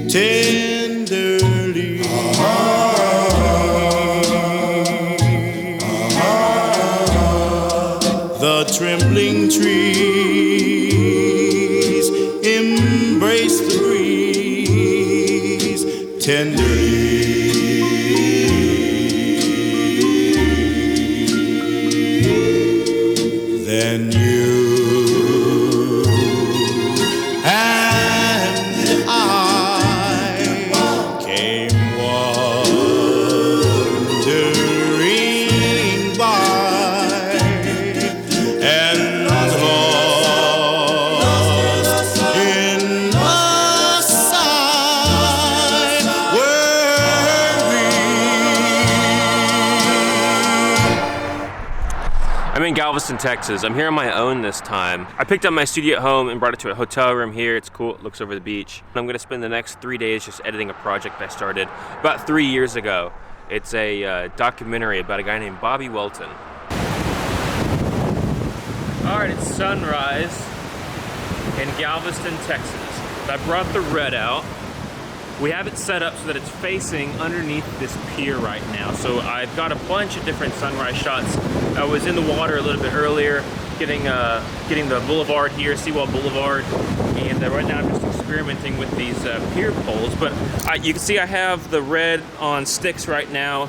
tenderly. The trembling trees embrace the breeze tenderly. Then you and I came wandering by and lost in the sigh were we. I'm in Galveston, Texas. I'm here on my own this time. I picked up my studio at home and brought it to a hotel room here. It's cool, it looks over the beach. I'm gonna spend the next 3 days just editing a project I started about 3 years ago. It's a documentary about a guy named Bobby Welton. All right, it's sunrise in Galveston, Texas. I brought the red out. We have it set up so that it's facing underneath this pier right now. So I've got a bunch of different sunrise shots. I was in the water a little bit earlier, getting the boulevard here, SeaWall Boulevard, and right now I'm just experimenting with these pier poles. But you can see I have the red on sticks right now,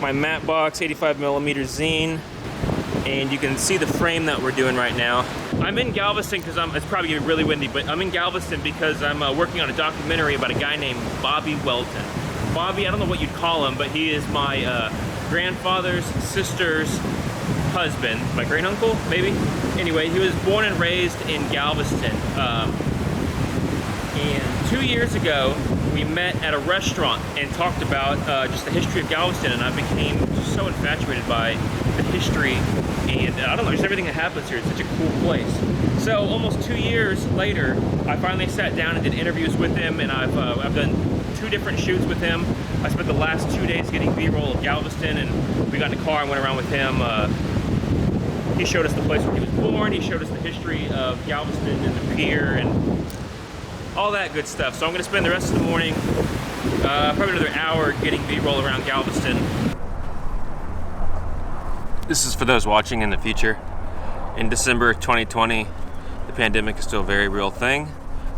my matte box 85mm zine, and you can see the frame that we're doing right now. I'm in Galveston because it's probably gonna be really windy, but I'm in Galveston because I'm working on a documentary about a guy named Bobby Welton. Bobby, I don't know what you'd call him, but he is my grandfather's sister's husband, my great uncle, maybe? Anyway, he was born and raised in Galveston. And 2 years ago, we met at a restaurant and talked about just the history of Galveston, and I became just so infatuated by the history and I don't know, just everything that happens here. It's such a cool place. So almost 2 years later, I finally sat down and did interviews with him, and I've done 2 different shoots with him. I spent the last 2 days getting B-roll of Galveston, and we got in a car and went around with him. He showed us the place where he was born. He showed us the history of Galveston and the pier and all that good stuff. So I'm gonna spend the rest of the morning, probably another hour, getting B-roll around Galveston. This is for those watching in the future. In December 2020, the pandemic is still a very real thing.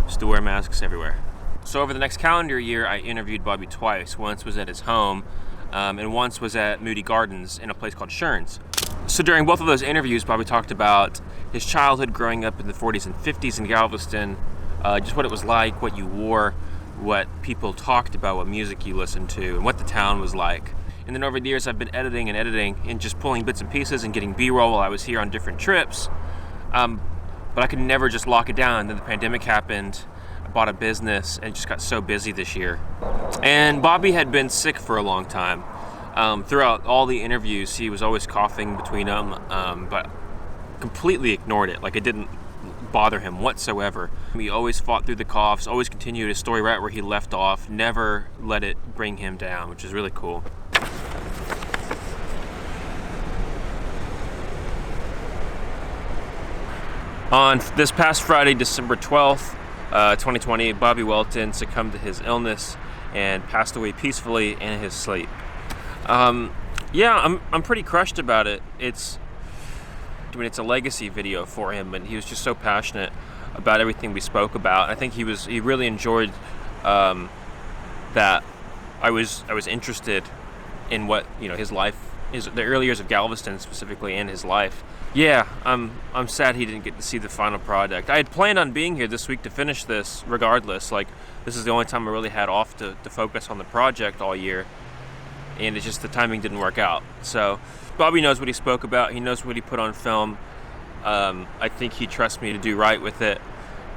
Still wear masks everywhere. So over the next calendar year, I interviewed Bobby twice. Once was at his home, and once was at Moody Gardens in a place called Sherns. So during both of those interviews, Bobby talked about his childhood growing up in the 40s and 50s in Galveston, just what it was like, what you wore, what people talked about, what music you listened to, and what the town was like. And then over the years, I've been editing and just pulling bits and pieces and getting B-roll while I was here on different trips. But I could never just lock it down. Then the pandemic happened. I bought a business and just got so busy this year. And Bobby had been sick for a long time. Throughout all the interviews, he was always coughing between them, but completely ignored it. Like, it didn't bother him whatsoever. He always fought through the coughs, always continued his story right where he left off, never let it bring him down, which is really cool. On this past Friday, December 12th, 2020, Bobby Welton succumbed to his illness and passed away peacefully in his sleep. Yeah, I'm pretty crushed about it. It's a legacy video for him, and he was just so passionate about everything we spoke about. I think he really enjoyed that I was interested in what, his life is, the early years of Galveston specifically, and his life. Yeah, I'm sad he didn't get to see the final product. I had planned on being here this week to finish this regardless. Like, this is the only time I really had off to focus on the project all year, and it's just the timing didn't work out. So Bobby knows what he spoke about. He knows what he put on film. I think he trusts me to do right with it,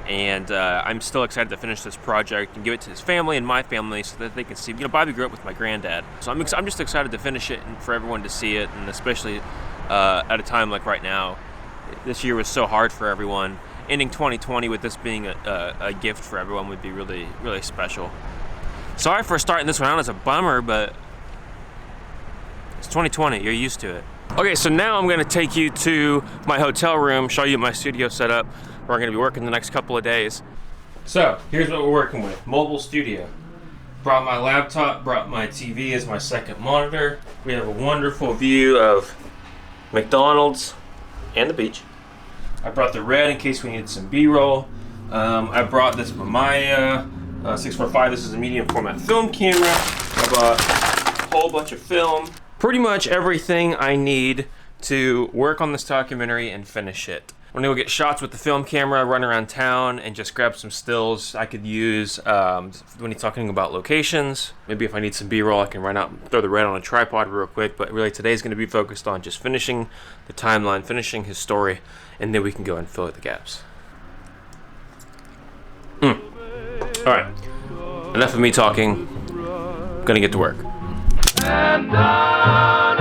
and I'm still excited to finish this project and give it to his family and my family so that they can see. Bobby grew up with my granddad, so I'm just excited to finish it and for everyone to see it, and especially at a time like right now. This year was so hard for everyone. Ending 2020 with this being a gift for everyone would be really, really special. Sorry for starting this one out as a bummer, but it's 2020, you're used to it. Okay, so now I'm gonna take you to my hotel room, show you my studio setup, where I'm gonna be working the next couple of days. So, here's what we're working with. Mobile studio. Brought my laptop, brought my TV as my second monitor. We have a wonderful view of McDonald's and the beach. I brought the red in case we needed some B-roll. I brought this Mamiya 645. This is a medium format film camera. I bought a whole bunch of film. Pretty much everything I need to work on this documentary and finish it. I'm gonna go get shots with the film camera, run around town, and just grab some stills I could use when he's talking about locations. Maybe if I need some B-roll, I can run out and throw the red on a tripod real quick. But really, today's gonna be focused on just finishing the timeline, finishing his story, and then we can go and fill in the gaps. All right, enough of me talking. I'm gonna get to work. And down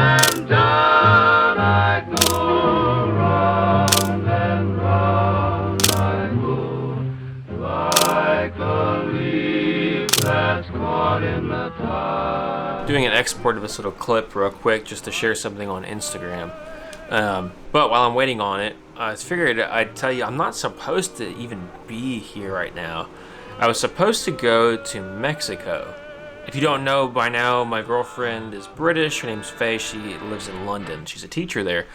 I go, round and round I go, like a leaf that's caught in the tide. Doing an export of this little clip real quick just to share something on Instagram. But while I'm waiting on it, I figured I'd tell you I'm not supposed to even be here right now. I was supposed to go to Mexico. If you don't know by now, my girlfriend is British. Her name's Faye. She lives in London. She's a teacher there.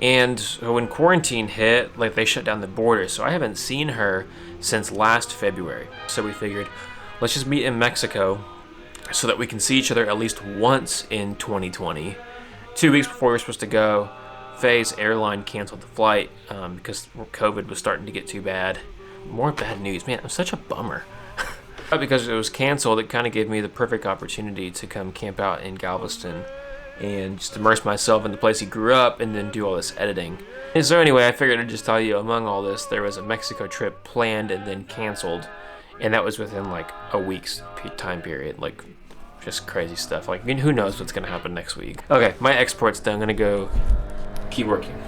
And when quarantine hit, like, they shut down the border. So I haven't seen her since last February. So we figured, let's just meet in Mexico so that we can see each other at least once in 2020. 2 weeks before we were supposed to go, Faye's airline canceled the flight because COVID was starting to get too bad. More bad news. Man, it was such a bummer. Because it was canceled, it kind of gave me the perfect opportunity to come camp out in Galveston and just immerse myself in the place he grew up and then do all this editing. And so anyway, I figured I'd just tell you, among all this, there was a Mexico trip planned and then canceled, and that was within like a week's time period. Like, just crazy stuff. Like, I mean, who knows what's going to happen next week. Okay, my export's done. I'm going to go keep working.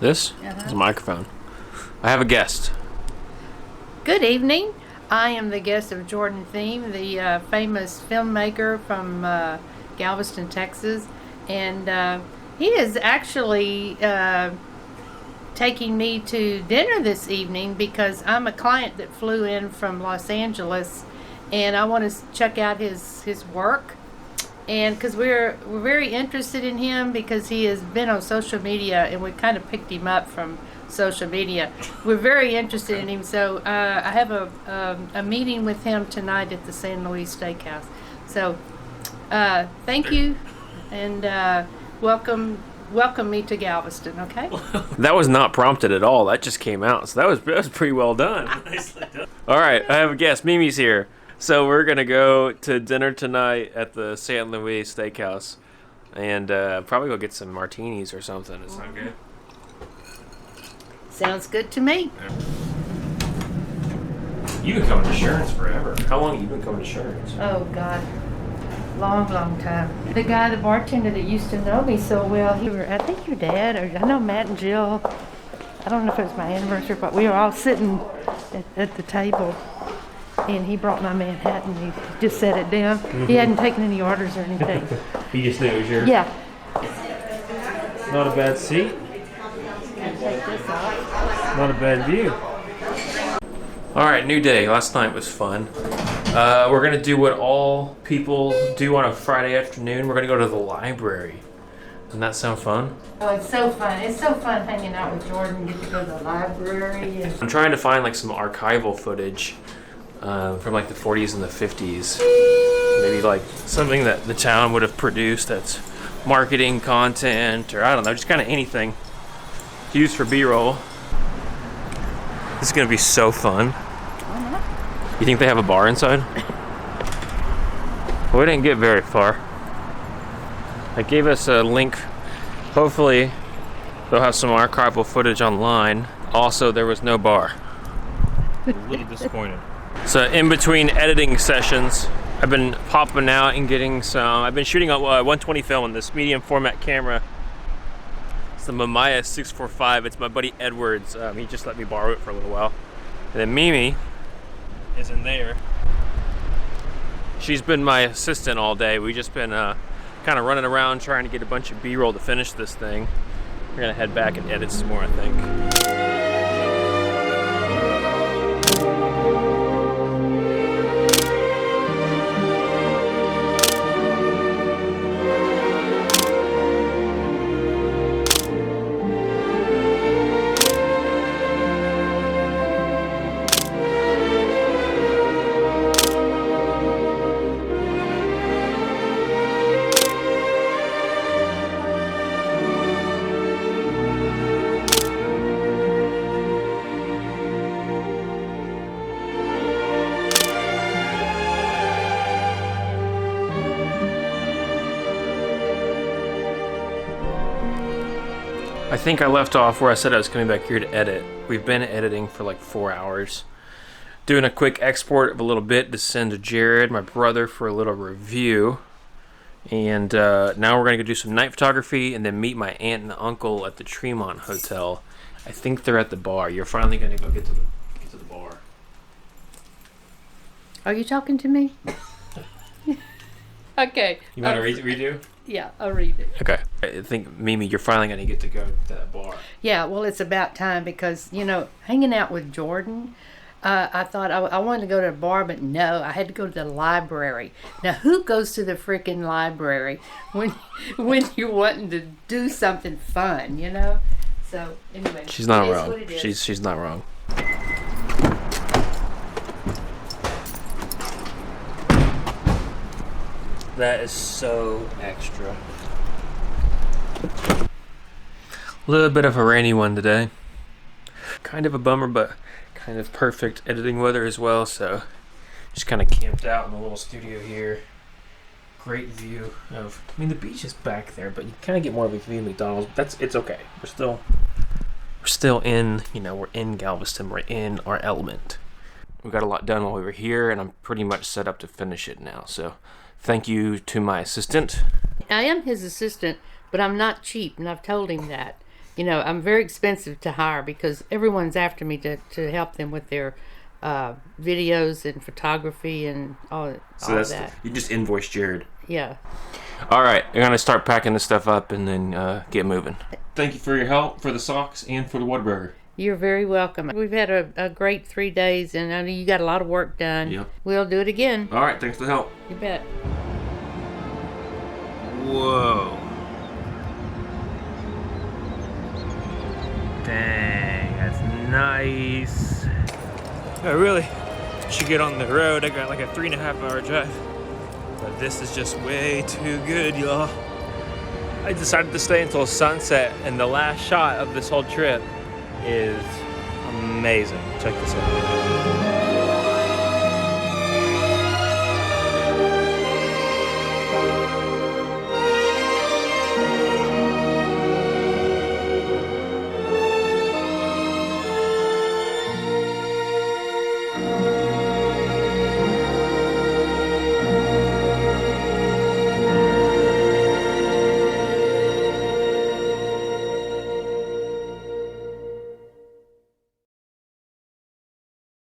This is a microphone. I have a guest. Good evening. I am the guest of Jordan Thiem, the famous filmmaker from Galveston, Texas. And he is actually taking me to dinner this evening because I'm a client that flew in from Los Angeles and I want to check out his work. And because we're very interested in him because he has been on social media and we kind of picked him up from social media. We're very interested in him. So I have a meeting with him tonight at the San Luis Steakhouse. So thank you and welcome me to Galveston, okay? That was not prompted at all. That just came out. So that was pretty well done. All right, I have a guest. Mimi's here. So we're going to go to dinner tonight at the San Luis Steakhouse and probably go get some martinis or something. Is that good? Sounds good to me. You've been coming to Sharon's forever. How long have you been coming to Sharon's? Oh, God. Long time. The guy, the bartender that used to know me so well, I think your dad, or I know Matt and Jill. I don't know if it was my anniversary, but we were all sitting at the table. And he brought my Manhattan. He just set it down. Mm-hmm. He hadn't taken any orders or anything. He just knew it was yours? Yeah. Not a bad seat. Take this off. Not a bad view. Alright, new day. Last night was fun. We're going to do what all people do on a Friday afternoon. We're going to go to the library. Doesn't that sound fun? Oh, it's so fun. It's so fun hanging out with Jordan. Get to go to the library. And... I'm trying to find like some archival footage from like the 40s and the 50s. Maybe like something that the town would have produced that's marketing content, or I don't know, just kind of anything used for B-roll. This is going to be so fun. Why not? You think they have a bar inside? Well, we didn't get very far. They gave us a link Hopefully, they'll have some archival footage online. Also, there was no bar. A little disappointed. So in between editing sessions, I've been popping out and getting some. I've been shooting on 120 film on this medium format camera. It's the Mamiya 645. It's my buddy Edward's. He just let me borrow it for a little while. And then Mimi is in there. She's been my assistant all day. We've just been kind of running around trying to get a bunch of B-roll to finish this thing. We're gonna head back and edit some more, I think. I think I left off where I said I was coming back here to edit. We've been editing for like 4 hours. Doing a quick export of a little bit to send to Jared, my brother, for a little review. And now we're going to go do some night photography and then meet my aunt and uncle at the Tremont Hotel. I think they're at the bar. You're finally going to go get to the bar. Are you talking to me? Okay. You want to redo? Yeah, I'll read it. Okay. I think, Mimi, you're finally going to get to go to that bar. Yeah, well, it's about time because, you know, hanging out with Jordan, I thought I wanted to go to a bar, but no, I had to go to the library. Now, who goes to the freaking library when you're wanting to do something fun, you know? So, anyway. She's not it is wrong. what it is. She's not wrong. That is so extra. A little bit of a rainy one today. Kind of a bummer, but kind of perfect editing weather as well. So just kind of camped out in the little studio here. Great view of, I mean, the beach is back there, but you kind of get more of a view of McDonald's. It's okay. We're still in, you know, we're in Galveston. We're in our element. We got a lot done while we were here, and I'm pretty much set up to finish it now. So thank you to my assistant. I am his assistant, but I'm not cheap, and I've told him that. You know, I'm very expensive to hire because everyone's after me to help them with their videos and photography and all that. You just invoice Jared. Yeah. All right, I'm going to start packing this stuff up and then get moving. Thank you for your help, for the socks, and for the Whataburger. You're very welcome. We've had a great 3 days, and I know you got a lot of work done. Yep. We'll do it again. All right, thanks for the help. You bet. Whoa. Dang, that's nice. I really should get on the road. I got like a 3.5 hour drive. But this is just way too good, y'all. I decided to stay until sunset, and the last shot of this whole trip is amazing. Check this out.